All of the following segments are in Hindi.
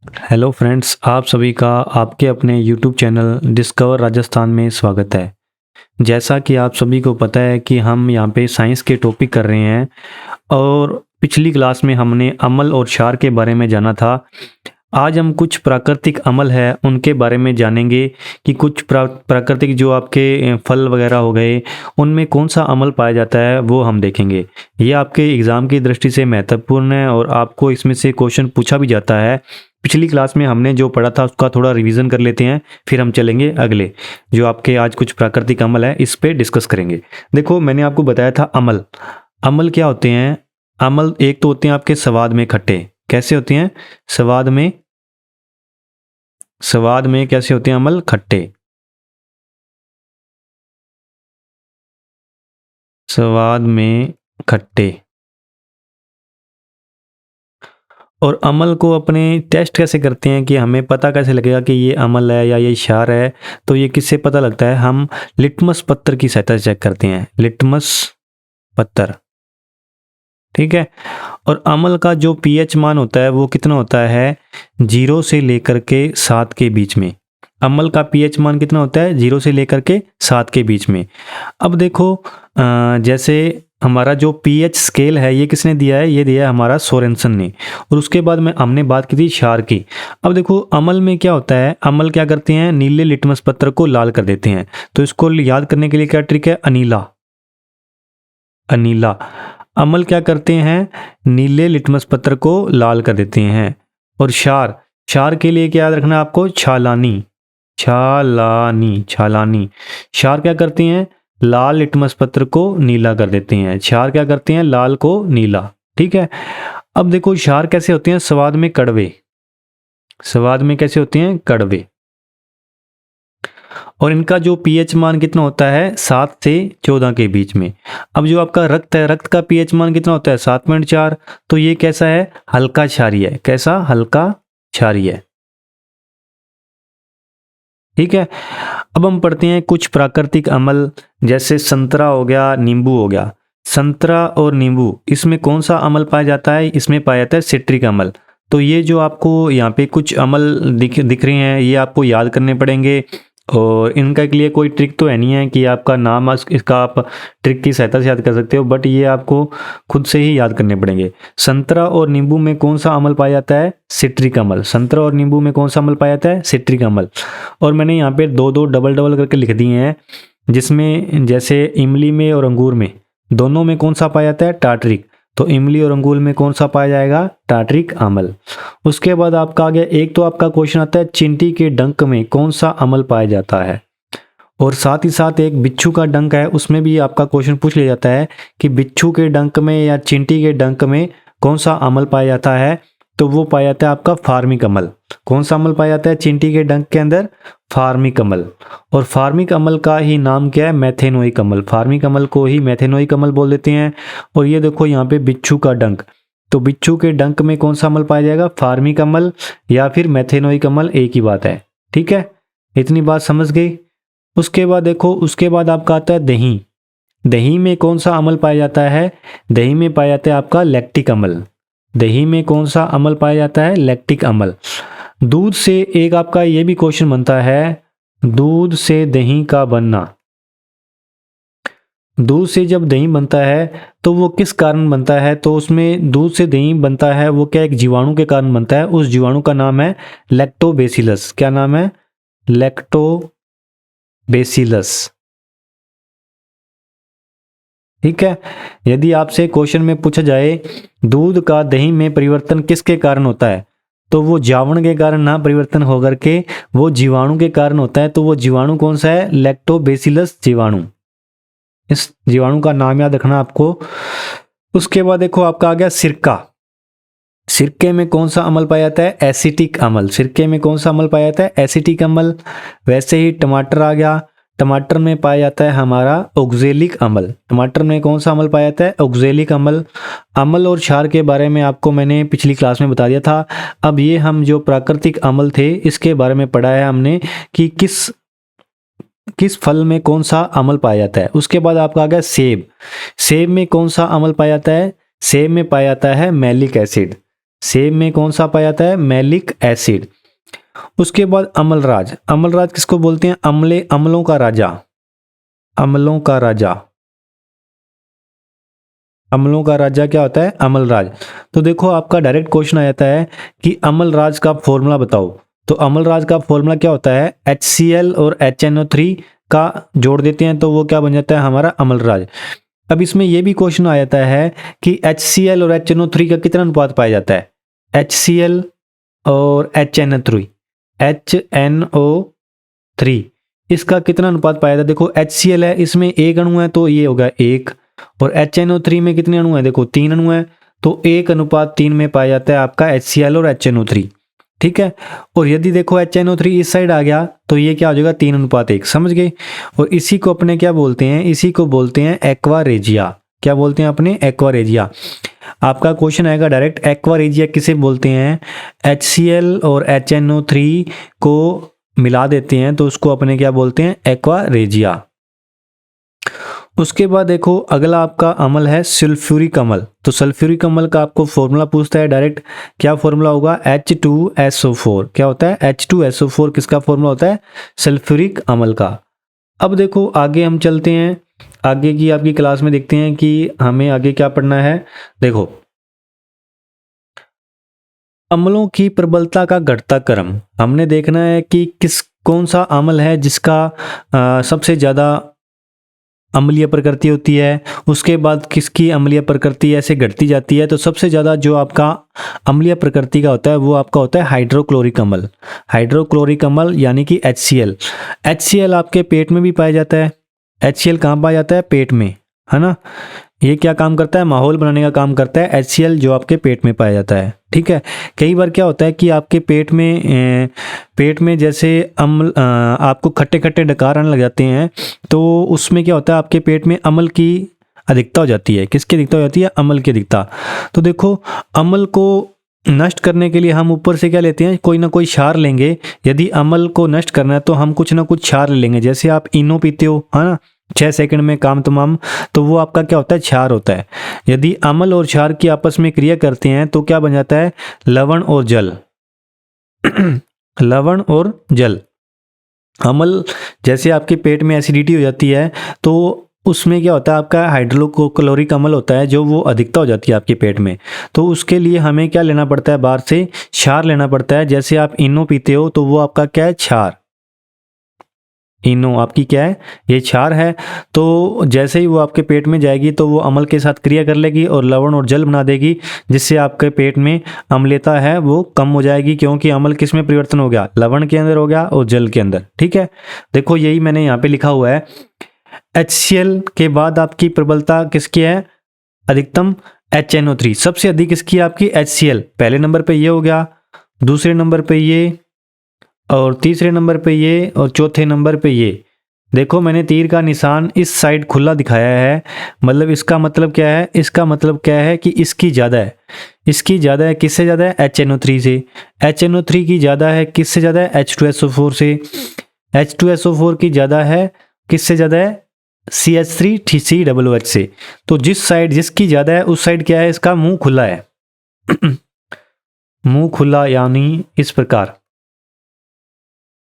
हेलो फ्रेंड्स, आप सभी का आपके अपने यूट्यूब चैनल डिस्कवर राजस्थान में स्वागत है। जैसा कि आप सभी को पता है कि हम यहाँ पे साइंस के टॉपिक कर रहे हैं और पिछली क्लास में हमने अमल और क्षार के बारे में जाना था। आज हम कुछ प्राकृतिक अमल है उनके बारे में जानेंगे कि कुछ प्राकृतिक जो आपके फल वगैरह हो गए उनमें कौन सा अमल पाया जाता है वो हम देखेंगे। ये आपके एग्ज़ाम की दृष्टि से महत्वपूर्ण है और आपको इसमें से क्वेश्चन पूछा भी जाता है। पिछली क्लास में हमने जो पढ़ा था उसका थोड़ा रिवीजन कर लेते हैं, फिर हम चलेंगे अगले जो आपके आज कुछ प्राकृतिक अमल है इस पे डिस्कस करेंगे। देखो, मैंने आपको बताया था अमल। अमल क्या होते हैं? अमल एक तो होते हैं आपके स्वाद में खट्टे। कैसे होते हैं? स्वाद में कैसे होते हैं अमल? खट्टे। स्वाद में खट्टे। और अमल को अपने टेस्ट कैसे करते हैं कि हमें पता कैसे लगेगा कि ये अमल है या ये क्षार है? तो ये किससे पता लगता है? हम लिटमस पत्थर की सहायता से चेक करते हैं। लिटमस पत्थर, ठीक है। और अमल का जो पीएच मान होता है वो कितना होता है? 0 से लेकर के 7 के बीच में। अमल का पीएच मान कितना होता है? 0 से लेकर के 7 के बीच में। अब देखो, जैसे हमारा जो पीएच स्केल है ये किसने दिया है? ये दिया है हमारा सोरेनसन ने। और उसके बाद में हमने बात की थी क्षार की। अब देखो, अमल में क्या होता है? अमल क्या करते हैं? नीले लिटमस पत्थर को लाल कर देते हैं। तो इसको याद करने के लिए क्या ट्रिक है? अनीला। अनीला। अमल क्या करते हैं? नीले लिटमस पत्थर को लाल कर देते हैं। और क्षार, क्षार के लिए क्या याद रखना है आपको? छालानी। छालानी, छालानी। क्षार क्या करते हैं? लाल लिटमस पत्थर को नीला कर देते हैं। क्षार क्या करते हैं? लाल को नीला। ठीक है। अब देखो, क्षार कैसे होते हैं? स्वाद में कड़वे। स्वाद में कैसे होते हैं? कड़वे। और इनका जो पीएच मान कितना होता है? 7 से 14 के बीच में। अब जो आपका रक्त है, रक्त का पीएच मान कितना होता है? 7.4। तो ये कैसा है? हल्का क्षारीय। कैसा? हल्का क्षारीय। ठीक है। अब हम पढ़ते हैं कुछ प्राकृतिक अमल, जैसे संतरा हो गया, नींबू हो गया। संतरा और नींबू, इसमें कौन सा अमल पाया जाता है? इसमें पाया जाता है सिट्रिक अमल। तो ये जो आपको यहाँ पे कुछ अमल दिख रहे हैं ये आपको याद करने पड़ेंगे। और इनका के लिए कोई ट्रिक तो है नहीं है कि आपका नाम इसका आप ट्रिक की सहायता से याद कर सकते हो, बट ये आपको खुद से ही याद करने पड़ेंगे। संतरा और नींबू में कौन सा अमल पाया जाता है? सिट्रिक अमल। संतरा और नींबू में कौन सा अमल पाया जाता है? सिट्रिक अमल। और मैंने यहाँ पे दो दो डबल डबल करके लिख दिए हैं, जिसमें जैसे इमली में और अंगूर में, दोनों में कौन सा पाया जाता है? टार्टरिक। तो इमली और अंगूर में कौन सा पाया जाएगा? टार्टरिक अमल। उसके बाद आपका आ गया, एक तो आपका क्वेश्चन आता है चींटी के डंक में कौन सा अमल पाया जाता है? और साथ ही साथ एक बिच्छू का डंक है, उसमें भी आपका क्वेश्चन पूछ लिया जाता है कि बिच्छू के डंक में या चींटी के डंक में कौन सा अमल पाया जाता है? तो वो पाया जाता है आपका फार्मिक अमल। कौन सा अमल पाया जाता है चींटी के डंक के अंदर? फार्मिक अमल। और फार्मिक अमल का ही नाम क्या है? मेथेनोइक अमल। फार्मिक अमल को ही मेथेनोइक अमल बोल देते हैं। और ये देखो यहाँ पे बिच्छू का डंक, तो बिच्छू के डंक में कौन सा अमल पाया जाएगा? फार्मिक अमल या फिर मेथेनोइक अमल, एक ही बात है। ठीक है, इतनी बात समझ गई। उसके बाद देखो, उसके बाद आपका आता है दही। दही में कौन सा अमल पाया जाता है? दही में पाया जाता है आपका लैक्टिक अमल। दही में कौन सा अमल पाया जाता है? लैक्टिक अमल। दूध से एक आपका ये भी क्वेश्चन बनता है, दूध से दही का बनना। दूध से जब दही बनता है तो वो किस कारण बनता है? तो उसमें दूध से दही बनता है वो क्या? एक जीवाणु के कारण बनता है। उस जीवाणु का नाम है लैक्टोबैसिलस। क्या नाम है? लैक्टोबैसिलस। ठीक है। यदि आपसे क्वेश्चन में पूछा जाए दूध का दही में परिवर्तन किसके कारण होता है, तो वो जावण के कारण ना परिवर्तन होकर के वो जीवाणु के कारण होता है। तो वो जीवाणु कौन सा है? लैक्टोबैसिलस जीवाणु। इस जीवाणु का नाम याद रखना आपको। उसके बाद देखो आपका आ गया सिरका। सिरके में कौन सा अमल पाया जाता है? एसिटिक अमल। सिरके में कौन सा अमल पाया जाता है? एसिटिक अमल। वैसे ही टमाटर आ गया, टमाटर में पाया जाता है हमारा ऑक्जेलिक अमल। टमाटर में कौन सा अमल पाया जाता है? ऑक्जेलिक अमल। अमल और क्षार के बारे में आपको मैंने पिछली क्लास में बता दिया था। अब ये हम जो प्राकृतिक अमल थे इसके बारे में पढ़ा है हमने कि किस किस फल में कौन सा अमल पाया जाता है। उसके बाद आपका आ गया सेब। सेब में कौन सा अमल पाया जाता है? सेब में पाया जाता है मैलिक एसिड। सेब में कौन सा पाया जाता है? Malic acid. उसके बाद अम्लराज। अम्लराज किसको बोलते हैं? अम्लों का राजा। अम्लों का राजा। अम्लों का राजा क्या होता है? अम्लराज। तो देखो आपका डायरेक्ट क्वेश्चन आ जाता है कि अम्लराज का फॉर्मूला बताओ। तो अम्लराज का फॉर्मूला क्या होता है? HCl और HNO3 का जोड़ देते हैं तो वो क्या बन जाता है? हमारा अम्लराज। अब इसमें यह भी क्वेश्चन आ जाता है कि HCl और HNO3 का कितना अनुपात पाया जाता है? HCl और HNO3, HNO3 इसका कितना अनुपात पाया जाता है? देखो HCl है, इसमें एक अणु है तो ये होगा 1, और HNO3 में कितने अणु हैं? देखो 3 अणु हैं, तो 1:3 में पाया जाता है आपका HCl और HNO3। ठीक है, और यदि देखो HNO3 इस साइड आ गया तो ये क्या हो जाएगा? 3:1। समझ गए? और इसी को अपने क्या बोलते हैं? इसी को बोलते हैं एक्वा रेजिया। क्या बोलते हैं अपने? Aqua regia. आपका क्वेश्चन आएगा डायरेक्ट, एक्वा रेजिया किसे बोलते हैं? HCl और HNO3 को मिला देते हैं तो उसको अपने क्या बोलते हैं? Aqua regia. उसके बाद देखो अगला आपका अम्ल है सल्फ्यूरिक अम्ल। तो सल्फ्यूरिक अम्ल का आपको फॉर्मूला पूछता है डायरेक्ट, क्या फॉर्मूला होगा? H2SO4। क्या होता है? H2SO4 किसका फॉर्मूला होता है? सल्फ्यूरिक अम्ल का। अब देखो आगे हम चलते हैं, आगे की आपकी क्लास में देखते हैं कि हमें आगे क्या पढ़ना है। देखो अम्लों की प्रबलता का घटता क्रम हमने देखना है कि कौन सा अम्ल है जिसका सबसे ज़्यादा अम्लीय प्रकृति होती है, उसके बाद किसकी अम्लीय प्रकृति ऐसे घटती जाती है। तो सबसे ज़्यादा जो आपका अम्लीय प्रकृति का होता है वो आपका होता है हाइड्रोक्लोरिक अम्ल। हाइड्रोक्लोरिक अम्ल यानी कि HCl। HCl आपके पेट में भी पाया जाता है। HCl कहाँ पाया जाता है? पेट में, है ना। ये क्या काम करता है? माहौल बनाने का काम करता है HCl जो आपके पेट में पाया जाता है। ठीक है, कई बार क्या होता है कि आपके पेट में जैसे अम्ल आपको खट्टे खट्टे डकार आने लग जाते हैं, तो उसमें क्या होता है? आपके पेट में अम्ल की अधिकता हो जाती है। किसकी अधिकता हो जाती है? अम्ल की अधिकता। तो देखो अम्ल को नष्ट करने के लिए हम ऊपर से क्या लेते हैं? कोई ना कोई क्षार लेंगे। यदि अम्ल को नष्ट करना है तो हम कुछ ना कुछ क्षार ले लेंगे। जैसे आप इनो पीते हो, है ना, 6 सेकंड में काम तमाम, तो वो आपका क्या होता है? क्षार होता है। यदि अम्ल और क्षार की आपस में क्रिया करते हैं तो क्या बन जाता है? लवण और जल। लवण और जल। अम्ल जैसे आपके पेट में एसिडिटी हो जाती है तो उसमें क्या होता है? आपका हाइड्रोक्लोरिक अम्ल होता है जो वो अधिकता हो जाती है आपके पेट में। तो उसके लिए हमें क्या लेना पड़ता है? बाहर से क्षार लेना पड़ता है। जैसे आप इनो पीते हो तो वो आपका क्या है? क्षार। इनो आपकी क्या है? ये क्षार है। तो जैसे ही वो आपके पेट में जाएगी तो वो अम्ल के साथ क्रिया कर लेगी और लवण और जल बना देगी, जिससे आपके पेट में अम्लता है वो कम हो जाएगी, क्योंकि अम्ल किस में परिवर्तन हो गया? लवण के अंदर हो गया और जल के अंदर। ठीक है, देखो यही मैंने यहाँ पे लिखा हुआ है। HCl के बाद आपकी प्रबलता किसकी है? अधिकतम HNO3। सबसे अधिक इसकी आपकी HCl, पहले नंबर पे ये हो गया, दूसरे नंबर पे ये, और तीसरे नंबर पे ये, और चौथे नंबर पे ये। देखो मैंने तीर का निशान इस साइड खुला दिखाया है, मतलब इसका मतलब क्या है? इसका मतलब क्या है कि इसकी ज़्यादा है। इसकी ज़्यादा है, किससे ज़्यादा है? HNO3 से। HNO3 की ज़्यादा है, किससे ज़्यादा है? H2SO4 से। H2SO4 की ज़्यादा है, किससे ज़्यादा है? CH3COOH से। तो जिस साइड जिसकी ज़्यादा है उस साइड क्या है? इसका मुंह खुला है। मुंह खुला यानी इस प्रकार,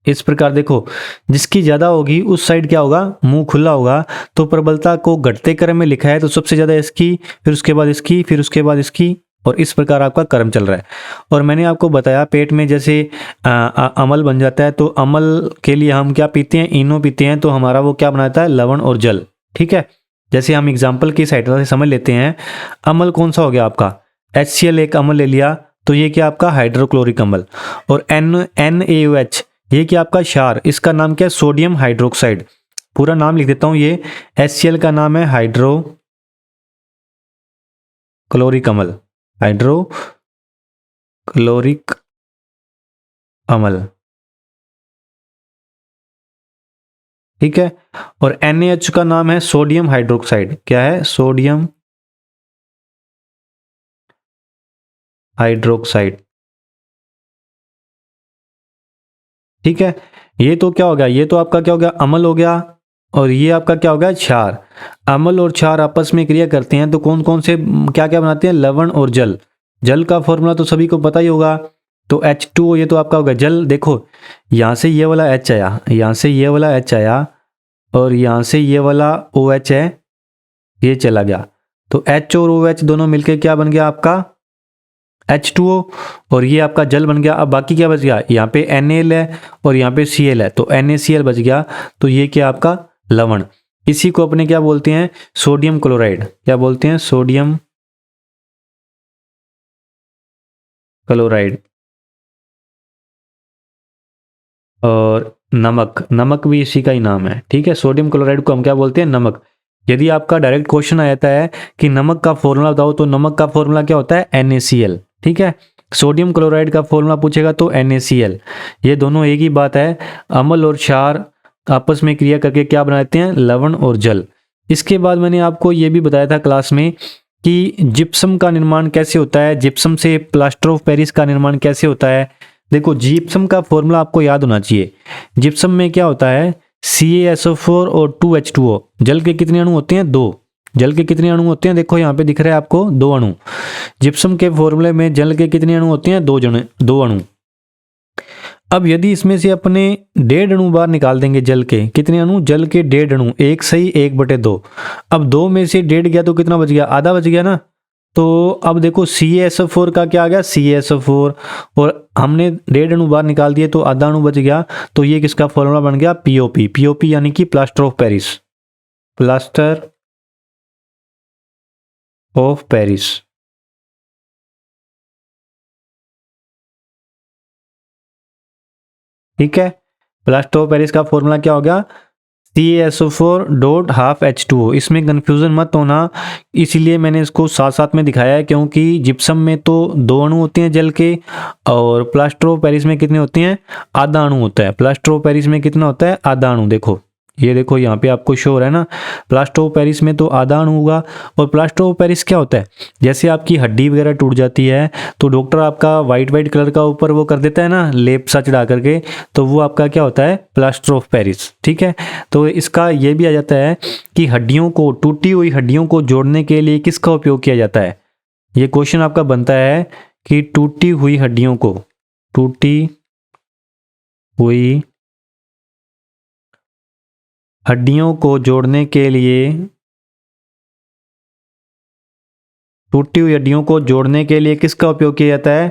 इस प्रकार देखो, जिसकी ज़्यादा होगी उस साइड क्या होगा? मुंह खुला होगा। तो प्रबलता को घटते क्रम में लिखा है तो सबसे ज़्यादा इसकी, फिर उसके बाद इसकी, फिर उसके बाद इसकी, और इस प्रकार आपका क्रम चल रहा है। और मैंने आपको बताया पेट में जैसे अम्ल बन जाता है तो अम्ल के लिए हम क्या पीते हैं? इनो पीते हैं, तो हमारा वो क्या बनाता है? लवण और जल। ठीक है, जैसे हम एग्जाम्पल की सहायता से समझ लेते हैं। अम्ल कौन सा हो गया आपका? HCl एक अम्ल ले लिया तो ये क्या आपका? हाइड्रोक्लोरिक अम्ल। और NaOH ये क्या आपका? क्षार। इसका नाम क्या है? Sodium hydroxide. पूरा नाम लिख देता हूं, ये HCl का नाम है हाइड्रोक्लोरिक अम्ल। हाइड्रोक्लोरिक अम्ल। ठीक है, और NaH का नाम है सोडियम हाइड्रोक्साइड। क्या है? Sodium hydroxide. ठीक है, ये तो क्या हो गया? ये तो आपका क्या हो गया? अम्ल हो गया। और ये आपका क्या हो गया? क्षार। अम्ल और क्षार आपस में क्रिया करते हैं तो कौन कौन से क्या क्या बनाते हैं? लवण और जल। जल का फॉर्मूला तो सभी को पता ही होगा, तो H2O ये तो आपका होगा जल। देखो यहाँ से ये वाला H आया, यहाँ से ये वाला H आया, और यहाँ से ये वाला OH है, ये चला गया, तो H और OH दोनों मिलके क्या बन गया आपका H2O, और ये आपका जल बन गया। अब बाकी क्या बच गया, यहाँ पे NaL है और यहाँ पे Cl है, तो NaCl बच गया, तो ये क्या आपका लवण। इसी को अपने क्या बोलते हैं, सोडियम क्लोराइड। क्या बोलते हैं, सोडियम क्लोराइड। और नमक, नमक भी इसी का ही नाम है, ठीक है। सोडियम क्लोराइड को हम क्या बोलते हैं, नमक। यदि आपका डायरेक्ट क्वेश्चन आ जाता है कि नमक का फॉर्मूला बताओ, तो नमक का फॉर्मूला क्या होता है, NaCl, ठीक है। सोडियम क्लोराइड का फॉर्मूला पूछेगा तो NaCl। ये दोनों एक ही बात है, अम्ल और क्षार आपस में क्रिया करके क्या बनाते हैं, लवण और जल। इसके बाद मैंने आपको ये भी बताया था क्लास में कि जिप्सम का निर्माण कैसे होता है, जिप्सम से प्लास्टर ऑफ पेरिस का निर्माण कैसे होता है। देखो जिप्सम का फॉर्मूला आपको याद होना चाहिए। जिप्सम में क्या होता है, CaSO4 और 2H2O। जल के कितने अणु होते हैं, 2। जल के कितने अणु होते हैं, देखो यहाँ पे दिख रहा है आपको 2 अणु। जिप्सम के फॉर्मूले में जल के कितने अणु होते हैं, 2 अणु। अब यदि इसमें से अपने 1.5 अणु बाहर निकाल देंगे, जल के कितने अणु, जल के 1.5 अणु, 1 सही 1/2। अब 2 में से 1.5 गया तो कितना बच गया, आधा बच गया ना। तो अब देखो CaSO4 का क्या आ गया, CaSO4, और हमने 1.5 अणु बाहर निकाल दिए तो आधा अणु बच गया, तो ये किसका फॉर्मूला बन गया, POP। POP यानी कि plaster of Paris, plaster of Paris. ठीक है, प्लास्टर ऑफ पेरिस का फॉर्मूला क्या हो गया, CaSO4.12H2O। इसमें कंफ्यूजन मत होना, इसीलिए मैंने इसको साथ साथ में दिखाया है, क्योंकि जिप्सम में तो 2 अणु होते हैं जल के, और प्लास्टर ऑफ पेरिस में कितने होते हैं, आधा अणु होता है। प्लास्टर ऑफ पेरिस में कितना होता है, आधा अणु। देखो ये देखो यहाँ पे आपको शो हो रहा है ना, प्लास्टर ऑफ पेरिस में तो आधा अणु होगा। और प्लास्टर ऑफ पेरिस क्या होता है, जैसे आपकी हड्डी वगैरह टूट जाती है तो डॉक्टर आपका वाइट कलर का ऊपर वो कर देता है ना, लेप सा चढ़ा करके, तो वो आपका क्या होता है, प्लास्टर ऑफ पेरिस। ठीक है, तो इसका ये भी आ जाता है कि हड्डियों को, टूटी हुई हड्डियों को जोड़ने के लिए किसका उपयोग किया जाता है। ये क्वेश्चन आपका बनता है कि टूटी हुई हड्डियों को, टूटी हुई हड्डियों को जोड़ने के लिए, टूटी हुई हड्डियों को जोड़ने के लिए किसका उपयोग किया जाता है,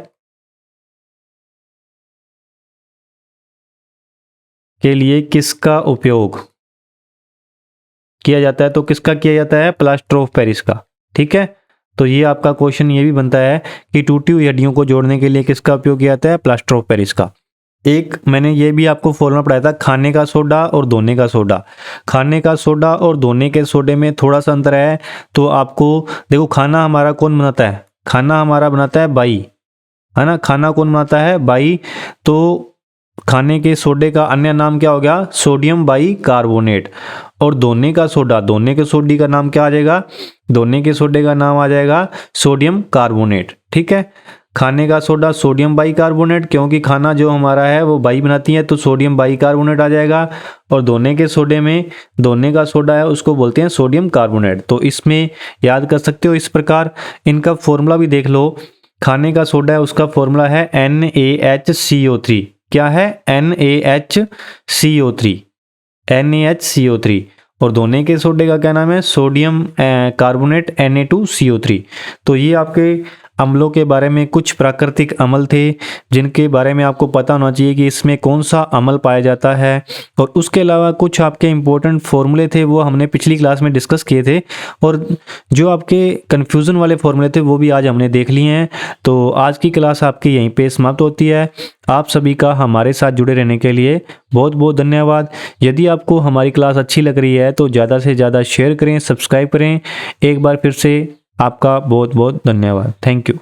के लिए किसका उपयोग किया जाता है, तो किसका किया जाता है, प्लास्टर ऑफ पेरिस का। ठीक है, तो ये आपका क्वेश्चन ये भी बनता है कि टूटी हुई हड्डियों को जोड़ने के लिए किसका उपयोग किया जाता है, प्लास्टर ऑफ पेरिस का। एक मैंने ये भी आपको फॉर्मूला पढ़ाया था, खाने का सोडा और धोने का सोडा। खाने का सोडा और धोने के सोडे में थोड़ा सा अंतर है, तो आपको देखो खाना हमारा कौन बनाता है, खाना हमारा बनाता है बाई, है ना, खाना कौन बनाता है, बाई। तो खाने के सोडे का अन्य नाम क्या हो गया, सोडियम बाई कार्बोनेट। और धोने का सोडा, धोने के सोडे का नाम क्या आ जाएगा, धोने के सोडे का नाम आ जाएगा सोडियम कार्बोनेट। ठीक है, खाने का सोडा सोडियम बाई कार्बोनेट, क्योंकि खाना जो हमारा है वो बाई बनाती है, तो सोडियम बाई कार्बोनेट आ जाएगा। और धोने के सोडे में, धोने का सोडा है उसको बोलते हैं सोडियम कार्बोनेट। तो इसमें याद कर सकते हो इस प्रकार। इनका फॉर्मूला भी देख लो, खाने का सोडा है उसका फॉर्मूला है NaHCO3। क्या है, NaHCO3, NaHCO3। और धोने के सोडे का क्या नाम है, सोडियम कार्बोनेट Na2CO3। तो ये आपके अम्लों के बारे में कुछ प्राकृतिक अम्ल थे जिनके बारे में आपको पता होना चाहिए कि इसमें कौन सा अम्ल पाया जाता है। और उसके अलावा कुछ आपके इंपॉर्टेंट फॉर्मूले थे, वो हमने पिछली क्लास में डिस्कस किए थे, और जो आपके कन्फ्यूज़न वाले फॉर्मूले थे वो भी आज हमने देख लिए हैं। तो आज की क्लास आपकी यहीं पे समाप्त होती है। आप सभी का हमारे साथ जुड़े रहने के लिए बहुत बहुत धन्यवाद। यदि आपको हमारी क्लास अच्छी लग रही है तो ज़्यादा से ज़्यादा शेयर करें, सब्सक्राइब करें। एक बार फिर से आपका बहुत बहुत धन्यवाद। Thank you.